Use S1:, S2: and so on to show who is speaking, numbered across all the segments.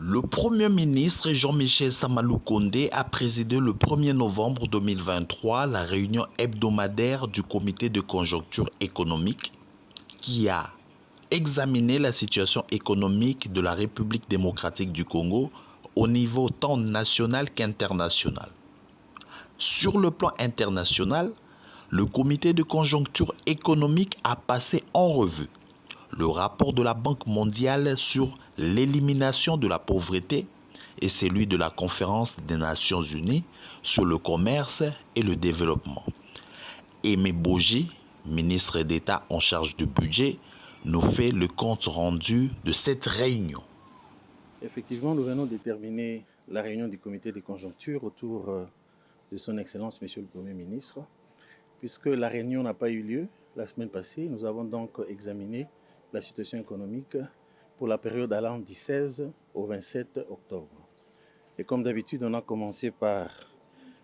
S1: Le Premier ministre Jean-Michel Samalou Condé a présidé le 1er novembre 2023 la réunion hebdomadaire du comité de conjoncture économique qui a examiné la situation économique de la République démocratique du Congo au niveau tant national qu'international. Sur le plan international, le comité de conjoncture économique a passé en revue le rapport de la Banque mondiale sur l'élimination de la pauvreté et celui de la Conférence des Nations Unies sur le commerce et le développement. Aimé Boji, ministre d'État en charge du budget, nous fait le compte rendu de cette réunion.
S2: Effectivement, nous venons de terminer la réunion du comité de conjoncture autour de son Excellence, Monsieur le Premier ministre. Puisque la réunion n'a pas eu lieu la semaine passée, nous avons donc examiné la situation économique pour la période allant du 16 au 27 octobre. Et comme d'habitude, on a commencé par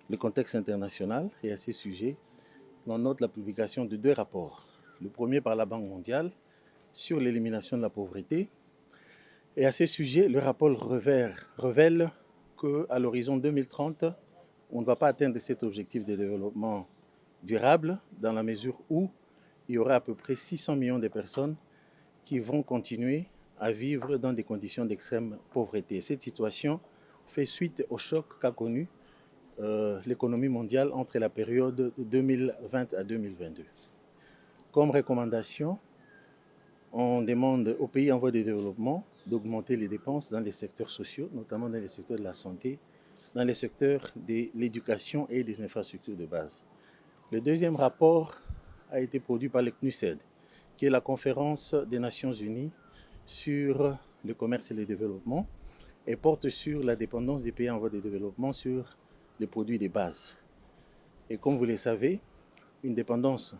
S2: le contexte international et à ces sujets, on note la publication de 2 rapports. Le premier par la Banque mondiale sur l'élimination de la pauvreté. Et à ces sujets, le rapport révèle qu'à l'horizon 2030, on ne va pas atteindre cet objectif de développement durable dans la mesure où il y aura à peu près 600 millions de personnes qui vont continuer à vivre dans des conditions d'extrême pauvreté. Cette situation fait suite au choc qu'a connu l'économie mondiale entre la période de 2020 à 2022. Comme recommandation, on demande aux pays en voie de développement d'augmenter les dépenses dans les secteurs sociaux, notamment dans les secteurs de la santé, dans les secteurs de l'éducation et des infrastructures de base. Le deuxième rapport a été produit par le CNUSED, qui est la conférence des Nations Unies sur le commerce et le développement, et porte sur la dépendance des pays en voie de développement sur les produits de base. Et comme vous le savez, une dépendance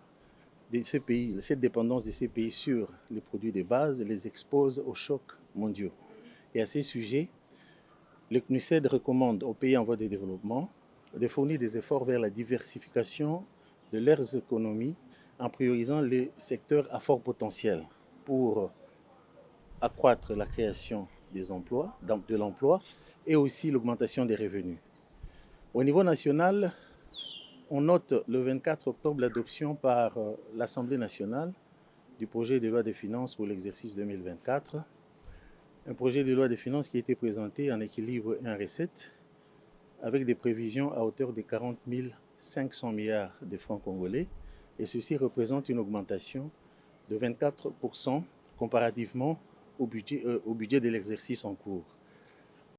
S2: de ces pays, cette dépendance de ces pays sur les produits de base les expose aux chocs mondiaux. Et à ces sujets, le CNUSED recommande aux pays en voie de développement de fournir des efforts vers la diversification de leurs économies en priorisant les secteurs à fort potentiel pour accroître la création des emplois, de l'emploi et aussi l'augmentation des revenus. Au niveau national, on note le 24 octobre l'adoption par l'Assemblée nationale du projet de loi de finances pour l'exercice 2024, un projet de loi de finances qui a été présenté en équilibre et en recette avec des prévisions à hauteur de 40 500 milliards de francs congolais, et ceci représente une augmentation de 24% comparativement au budget de l'exercice en cours.